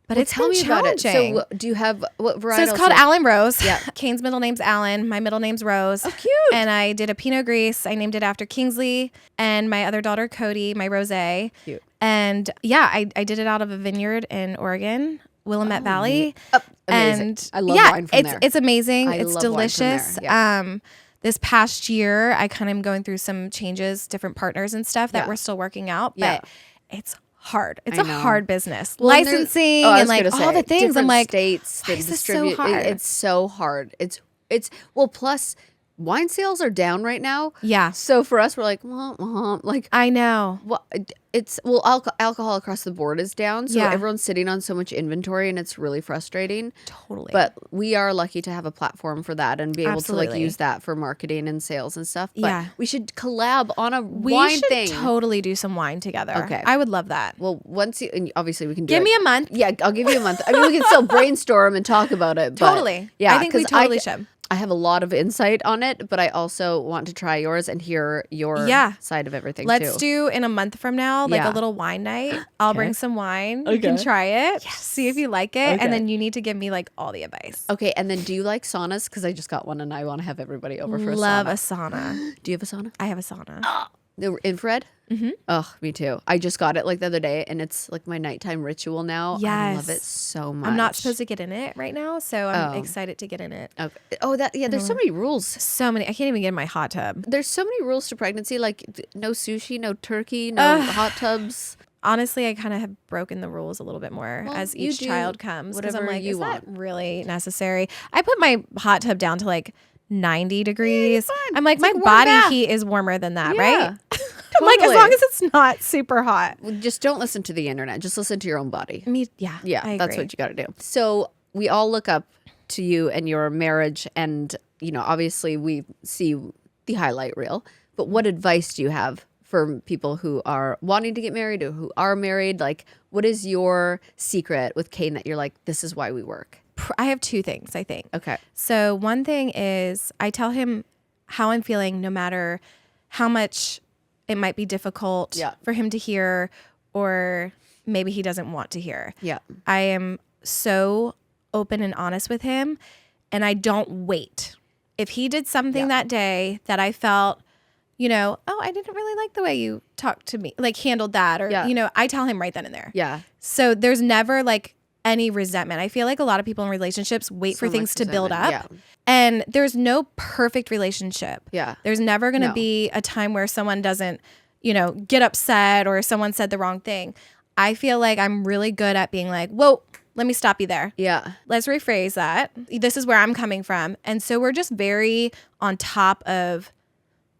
But Well, it's tell been me about it. challenging. So do you have, what varietals? So it's called Alan Rose. Yeah. Kane's middle name's Alan. My middle name's Rose. Oh, cute. And I did a Pinot Gris. I named it after Kingsley and my other daughter, Cody, my rosé. Cute. And yeah, I did it out of a vineyard in Oregon, Willamette Valley. Amazing. And I love wine from there. It's amazing. I It's love wine from delicious. there. Yeah. This past year, I kind of am going through some changes, different partners and stuff that we're still working out. But it's hard. It's I a know. hard business. Well, and licensing I was and like gonna all say, the things. I'm different like, states, why the is this so distribute. hard? It's so hard. It's well, plus wine sales are down right now. Yeah. So for us, we're like, like I know. well, alcohol across the board is down. So everyone's sitting on so much inventory, and it's really frustrating. Totally. But we are lucky to have a platform for that and be able to like Absolutely. use that for marketing and sales and stuff. But Yeah. we should collab on a We wine should thing. totally do some wine together. Okay. I would love that. Well, once you, and obviously we can do Give it. me a month. Yeah, I'll give you a month. I mean, we can still brainstorm and talk about it. But Totally. Yeah, I think we 'cause totally should. I have a lot of insight on it, but I also want to try yours and hear your side of everything Let's too. do in a month from now, like a little wine night. I'll bring some wine. You can try it. Yes. See if you like it. And then you need to give me like all the advice. Okay. And then do you like saunas? Because I just got one and I want to have everybody over for a sauna. Love a sauna. Do you have a sauna? I have a sauna. The infrared? Mm-hmm. Oh, me too. I just got it like the other day and it's like my nighttime ritual now. Yes. I love it so much. I'm not supposed to get in it right now, so I'm excited to get in it. Okay. Oh, there's so many rules. So many. I can't even get in my hot tub. There's so many rules to pregnancy, like no sushi, no turkey, no hot tubs. Honestly, I kind of have broken the rules a little bit more as each child comes. Because I'm like, is that really necessary? I put my hot tub down to like 90 degrees. I'm like, my body heat is warmer than that, right? I'm like, as long as it's not super hot. Just don't listen to the internet. Just listen to your own body. Yeah, that's what you got to do. So we all look up to you and your marriage, and obviously we see the highlight reel. But what advice do you have for people who are wanting to get married or who are married? Like, what is your secret with Kane that you're like, this is why we work? I have two things, I think. Okay. So one thing is I tell him how I'm feeling, no matter how much it might be difficult for him to hear, or maybe he doesn't want to hear. Yeah. I am so open and honest with him, and I don't wait. If he did something that day that I felt, I didn't really like the way you talked to me, like handled that, or, I tell him right then and there. Yeah. So there's never like any resentment. I feel like a lot of people in relationships wait for things to build up. Yeah. And there's no perfect relationship. Yeah. There's never going to be a time where someone doesn't, get upset or someone said the wrong thing. I feel like I'm really good at being like, whoa, let me stop you there. Yeah. Let's rephrase that. This is where I'm coming from. And so we're just very on top of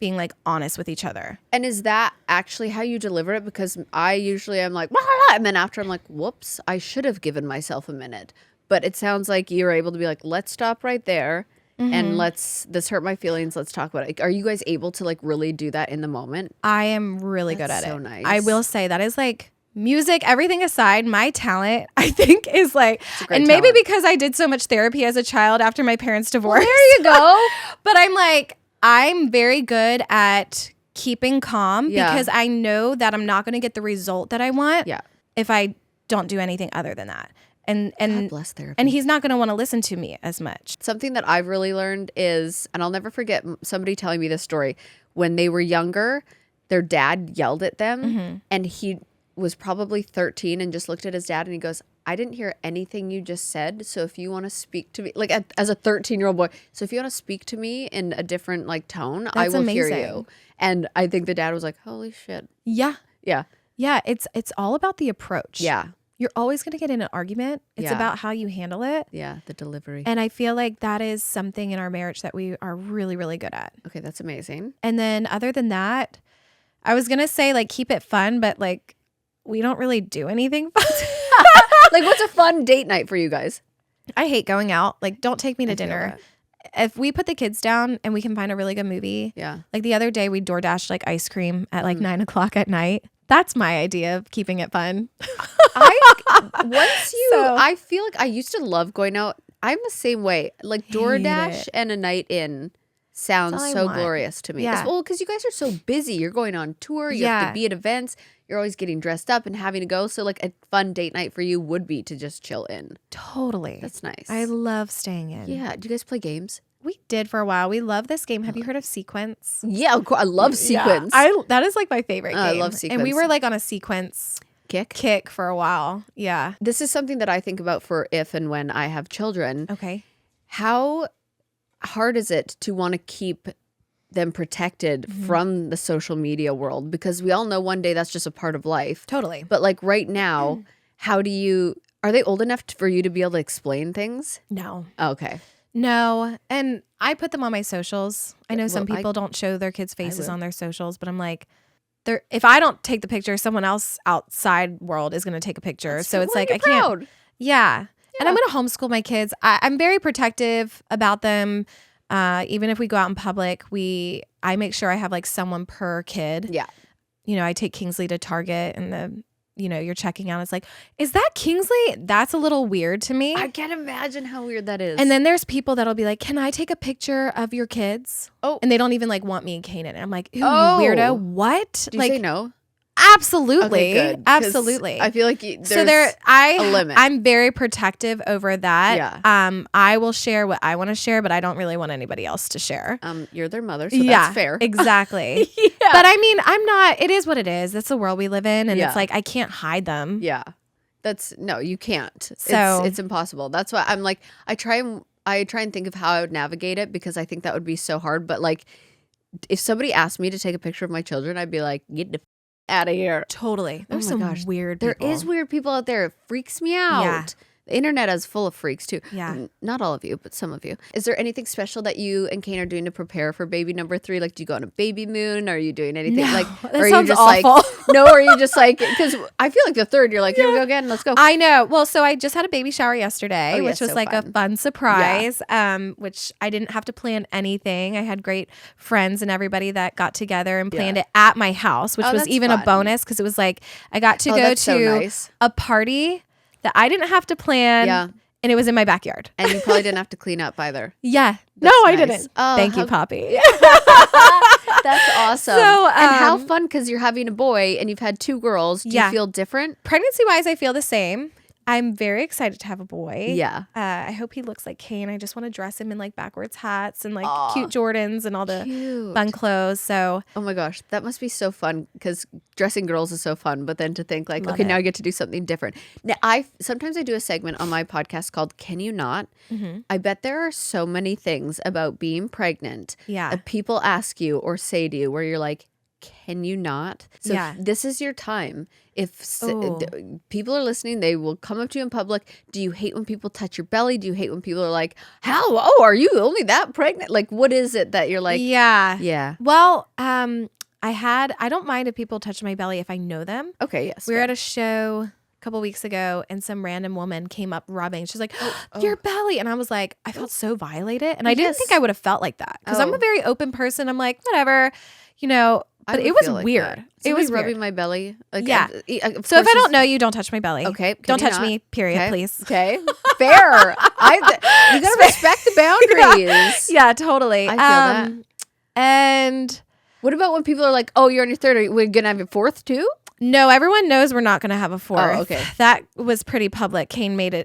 being like honest with each other. And is that actually how you deliver it? Because I usually am like, wah, and then after I'm like, whoops, I should have given myself a minute. But it sounds like you're able to be like, let's stop right there. And this hurt my feelings. Let's talk about it. Are you guys able to like really do that in the moment? I am really good at it. So nice. I will say that is like music, everything aside, my talent, I think, is like, and maybe talent. because I did so much therapy as a child after my parents' divorce. Well, there you go. But I'm like, I'm very good at keeping calm because I know that I'm not going to get the result that I want if I don't do anything other than that. And God bless therapy. And he's not going to want to listen to me as much. Something that I've really learned is, and I'll never forget somebody telling me this story, when they were younger, their dad yelled at them and he was probably 13 and just looked at his dad and he goes, I didn't hear anything you just said. So if you want to speak to me, like as a 13-year-old boy, so if you want to speak to me in a different like tone, I will hear you. And I think the dad was like, holy shit. Yeah. Yeah. Yeah. It's all about the approach. Yeah. You're always going to get in an argument. It's about how you handle it. Yeah. The delivery. And I feel like that is something in our marriage that we are really, really good at. Okay. That's amazing. And then other than that, I was going to say like keep it fun, but like we don't really do anything fun. Like what's a fun date night for you guys? I hate going out. Like don't take me to dinner. If we put the kids down and we can find a really good movie. Yeah. Like the other day we DoorDashed like ice cream at like 9:00 at night. That's my idea of keeping it fun. I feel like I used to love going out. I'm the same way. Like DoorDash and a night in sounds so glorious to me. Yeah. Well, because you guys are so busy. You're going on tour. You have to be at events. You're always getting dressed up and having to go. So like a fun date night for you would be to just chill in. Totally. That's nice. I love staying in. Yeah. Do you guys play games? We did for a while. We love this game. Have you heard of Sequence? Yeah, of course. I love Sequence. Yeah. That is like my favorite game. I love Sequence. And we were like on a Sequence kick for a while. Yeah. This is something that I think about for if and when I have children. Okay. How hard is it to want to keep them protected from the social media world? Because we all know one day that's just a part of life. Totally. But like right now, are they old enough for you to be able to explain things? No. Okay. No. And I put them on my socials. I know some people don't show their kids' faces on their socials, but I'm like, if I don't take the picture, someone else outside world is going to take a picture. So it's like, I can't. Yeah. And I'm going to homeschool my kids. I'm very protective about them. Even if we go out in public, I make sure I have like someone per kid. Yeah. I take Kingsley to Target in the you're checking out. It's like, is that Kingsley? That's a little weird to me. I can't imagine how weird that is. And then there's people that'll be like, can I take a picture of your kids? Oh. And they don't even like want me and Kane in it. I'm like, ooh, Oh. you weirdo. What? Do you like, say no? Absolutely. Okay, good, 'cause Absolutely. I feel like there's a limit. I'm very protective over that. Yeah. I will share what I want to share, but I don't really want anybody else to share. You're their mother, so that's fair. Exactly. Yeah. But I mean, I'm not, it is what it is. That's the world we live in. And Yeah. it's like, I can't hide them. Yeah. No, you can't. So- it's impossible. That's why I'm like, I try and think of how I would navigate it, because I think that would be so hard. But like, if somebody asked me to take a picture of my children, I'd be like, get the out of here. Totally. There's my some gosh. weird There people. is weird people out there. It freaks me out. Yeah. The internet is full of freaks too. Yeah. Not all of you, but some of you. Is there anything special that you and Kane are doing to prepare for baby number 3? Like, do you go on a baby moon? Are you doing anything? No, like, that or are you sounds just awful. like, no, or are you just like, because I feel like the third, you're like, here we go again. Let's go. I know. Well, so I just had a baby shower yesterday, Oh, which yeah, was so like fun. a fun surprise, which I didn't have to plan anything. I had great friends and everybody that got together and planned Yeah. it at my house, which Oh, was that's even fun. a bonus because it was like I got to Oh, go that's to so nice. a party that I didn't have to plan. Yeah. And it was in my backyard. And you probably didn't have to clean up either. Yeah. That's No, I nice. didn't. Oh, Thank you, how- Poppy. That's awesome. So, and how fun, because you're having a boy and you've had 2 girls. Do Yeah. you feel different? Pregnancy-wise, I feel the same. I'm very excited to have a boy. Yeah. I hope he looks like Kane. I just want to dress him in like backwards hats and like Aw. cute Jordans and all the Cute. fun clothes. So Oh my gosh, that must be so fun, because dressing girls is so fun. But then to think like, Love okay, it. now I get to do something different. Now, sometimes I do a segment on my podcast called "Can You Not?" I bet there are so many things about being pregnant Yeah. that people ask you or say to you where you're like, "Can you not?" So Yeah. this is your time. If Ooh. people are listening, they will come up to you in public. Do you hate when people touch your belly? Do you hate when people are like, "How? Oh, are you only that pregnant?" Like, what is it that you're like? yeah. Yeah. Well, I don't mind if people touch my belly if I know them. Okay. Yes. We were fair. at a show a couple weeks ago and some random woman came up rubbing. She's like, your belly. And I was like, I felt so violated. And I didn't Yes. think I would have felt like that because I'm Oh. a very open person. I'm like, whatever, I but would it was feel like weird. that. It was Somebody weird. rubbing my belly. Like, Yeah. of So if course I don't it's- know you, don't touch my belly. Okay. Don't can you touch not? me, period, Okay. please. Okay. Fair. You gotta respect the boundaries. Yeah, totally. I feel that. And What about when people are like, "Oh, you're on your 3rd. Are we gonna have your 4th too?" no, everyone knows we're not going to have a 4th. Oh, okay. That was pretty public. Kane made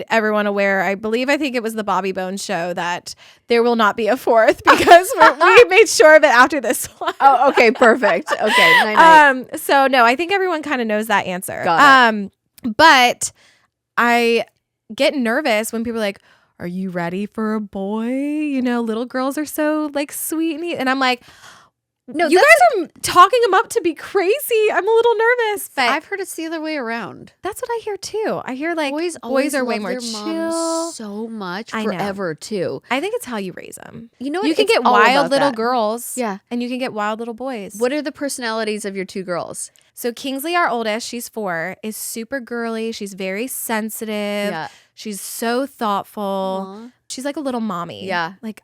everyone aware. I think it was the Bobby Bones show that there will not be a 4th because we made sure of it after this one. Oh, okay. Perfect. Okay. Night. So no, I think everyone kind of knows that answer. Got it. But I get nervous when people are like, "Are you ready for a boy?" Little girls are so like sweet and and I'm like, No, you guys are talking them up to be crazy. I'm a little nervous, but I've heard it's the other way around. that's what I hear too. I hear like Boys are way love more their chill. moms so much I know. forever too. I think it's how you raise them. You know what? You can It's get all wild about little that. girls, Yeah. and you can get wild little boys. What are the personalities of your 2 girls? So Kingsley, our oldest, she's 4, is super girly. She's very sensitive. Yeah. She's so thoughtful. Aw. She's like a little mommy. Yeah. Like,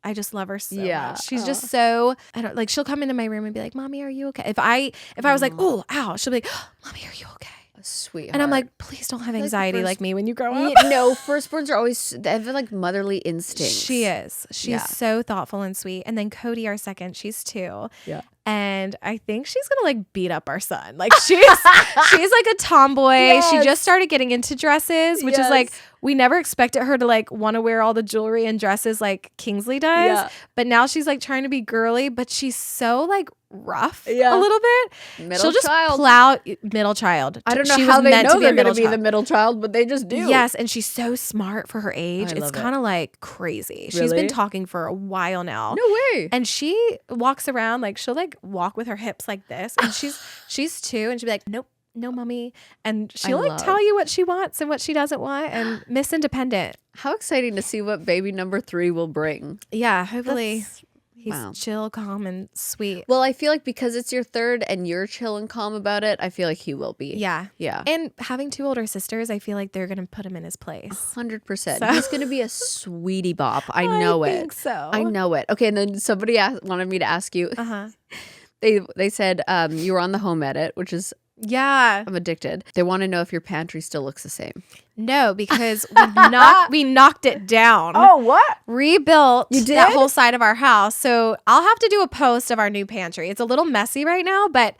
I just love her so Yeah. much. She's just so, I don't like, she'll come into my room and be like, "Mommy, are you okay?" If I was like, "Oh, ow," she'll be like, "Mommy, are you okay?" Sweetheart. And I'm like, "Please don't have like the anxiety like first- me when you grow up." No, firstborns are always, they have like motherly instincts. She is. She's Yeah. so thoughtful and sweet. And then Cody, our second, she's 2. Yeah. And I think she's gonna like beat up our son. Like she's like a tomboy. She Yes. just started getting into dresses, which is like Yes. we never expected her to like want to wear all the jewelry and dresses like Kingsley does. Yeah. But now she's like trying to be girly, but she's so like rough Yeah. a little bit. Middle She'll just child. plow middle child. I don't know She how was they meant know to they're a going to middle be child. the middle child, but they just do. Yes, and she's so smart for her age. I It's love it. kind of like crazy. She's Really? been talking for a while now. No way. And she walks around like she'll like walk with her hips like this, and she's 2, and she'll be like, "Nope, no, mommy," and she'll like love- tell you what she wants and what she doesn't want, and Miss Independent. How exciting to see what baby number 3 will bring. Yeah, hopefully That's- he's wow. chill, calm, and sweet. Well, I feel like because it's your 3rd and you're chill and calm about it, I feel like he will be. Yeah, Yeah. and having 2 older sisters, I feel like they're gonna put him in his place. 100%. So- He's going to be a sweetie bop. I know I it. think so. I know it. Okay, and then somebody wanted me to ask you. Uh huh. They said you were on the home edit, which is Yeah. I'm addicted. They want to know if your pantry still looks the same. No, because we knocked it down. Oh, what? Rebuilt You did? that whole side of our house. So I'll have to do a post of our new pantry. It's a little messy right now, but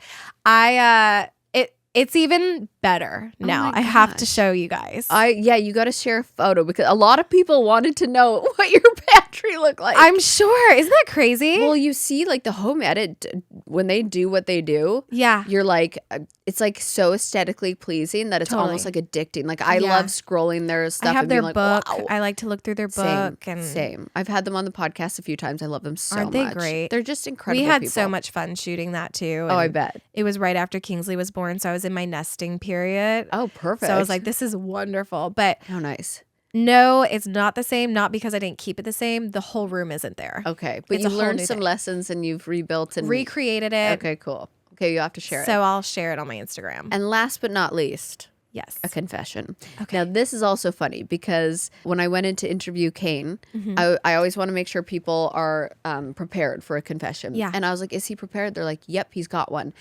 it's even better now. my I have to gosh. show you guys. You got to share a photo because a lot of people wanted to know what your pantry looked like. I'm sure. Isn't that crazy? Well, you see, like the home edit, when they do what they do, yeah. you're like, it's like so aesthetically pleasing that it's Totally. almost like addicting. Like I Yeah. love scrolling their stuff I have and their being like, book. wow. I like to look through their book. Same. I've had them on the podcast a few times. I love them so Aren't much. they great? They're just incredible. We had people. so much fun shooting that too. Oh, I and bet. It was right after Kingsley was born, so I was in my nesting period. Oh, perfect. So I was like, this is wonderful. But how nice. no, it's not the same. Not because I didn't keep it the same. The whole room isn't there. Okay, but It's you a whole learned new some thing. lessons and you've rebuilt and Recreated it. Okay, cool. Okay, you have to share it. So I'll share it on my Instagram. And last but not least, Yes. a confession. Okay. Now, this is also funny because when I went in to interview Kane, Mm-hmm. I always want to make sure people are prepared for a confession. Yeah. And I was like, is he prepared? They're like, yep, he's got one.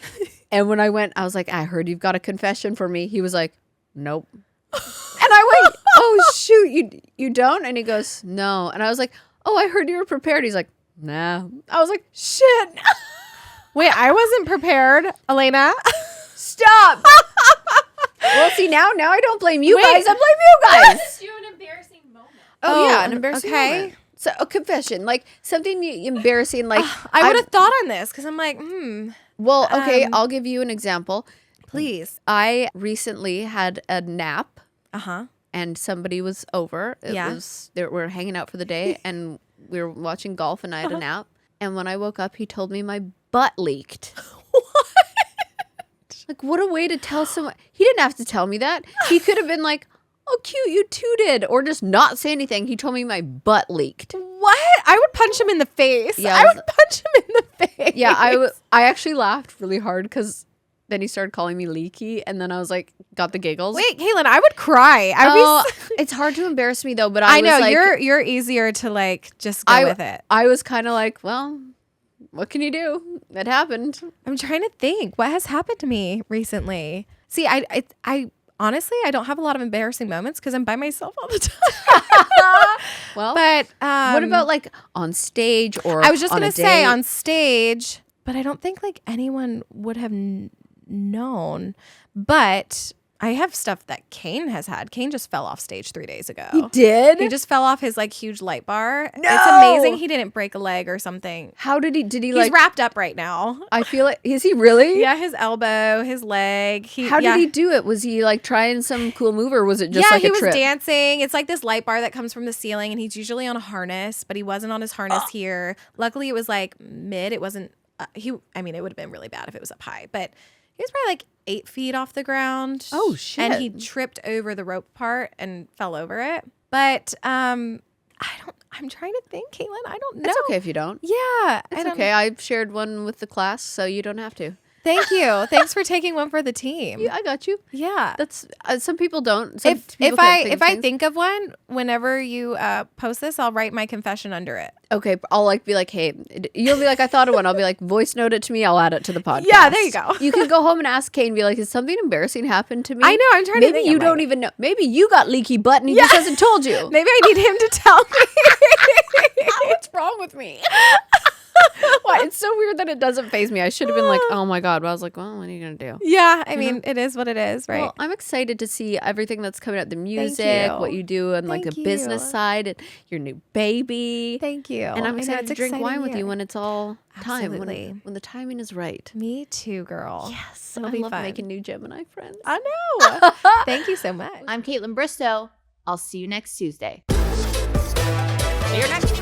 And when I went, I was like, I heard you've got a confession for me. He was like, nope. And I went, oh, shoot, you don't? And he goes, no. And I was like, oh, I heard you were prepared. He's like, nah. I was like, shit. Wait, I wasn't prepared, Elena. Stop. Well, see, now I don't blame you Wait. guys. I blame you guys. Do an embarrassing moment. Oh, yeah, an embarrassing okay. moment. So a confession, like something embarrassing, like I would have thought on this because I'm like, Well, okay, I'll give you an example. please. I recently had a nap, Uh-huh. and somebody was over. Yeah. They were hanging out for the day, and we were watching golf, and I had a nap. And when I woke up, he told me my butt leaked. Like, what a way to tell someone. He didn't have to tell me that. He could have been like, oh, cute, you tooted, or just not say anything. He told me my butt leaked. What? I would punch him in the face. Yeah, I would punch him in the face. Yeah, I actually laughed really hard because then he started calling me leaky, and then I was like, got the giggles. Wait, Katelyn, I would cry. It's hard to embarrass me though, but I I know was like, you're easier to like just go with it. I was kind of like, well, what can you do? It happened. I'm trying to think what has happened to me recently. See, I honestly I don't have a lot of embarrassing moments because I'm by myself all the time. Well, But what about like on stage or I was just on gonna a say date? on stage, but I don't think like anyone would have known. But I have stuff that Kane has had. Kane just fell off stage 3 days ago. He did? He just fell off his like huge light bar. No! It's amazing he didn't break a leg or something. How did he He's like? wrapped up right now. I feel like, is he really? Yeah, his elbow, his leg. How did he do it? Was he like trying some cool move, or was it just like he a was trip? dancing. It's like this light bar that comes from the ceiling, and he's usually on a harness, but he wasn't on his harness here. Luckily, it was like mid. It wasn't. It would have been really bad if it was up high, but he was probably like 8 feet off the ground. Oh, shit. And he tripped over the rope part and fell over it. But I'm trying to think, Katelyn. I don't know. It's okay if you don't. Yeah, It's okay. I've shared one with the class, so you don't have to. Thank you. Thanks for taking one for the team. Yeah, I got you. Yeah. That's some people don't. Some If people I can't if I things. think of one, whenever you post this, I'll write my confession under it. Okay, I'll like be like, hey, you'll be like, I thought of one. I'll be like, voice note it to me. I'll add it to the podcast. Yeah, there you go. You can go home and ask Kane, be like, has something embarrassing happened to me? I know, I'm trying to Maybe think, you I'm don't like- even know. Maybe you got leaky butt and he just hasn't told you. Maybe I need him to tell me. What's wrong with me? Why? It's so weird that it doesn't faze me. I should have been like, oh my God. But I was like, well, what are you going to do? Yeah, I mean, it is what it is, right? Well, I'm excited to see everything that's coming out, the music, you. what you do, and like Thank the business you. side, and your new baby. Thank you. And I'm I know, excited it's to drink exciting wine with you year. when it's all time, Absolutely. when the timing is right. Me too, girl. Yes, It'll I be love fun. making new Gemini friends. I know. Thank you so much. I'm Katelyn Bristowe. I'll see you next Tuesday. See you next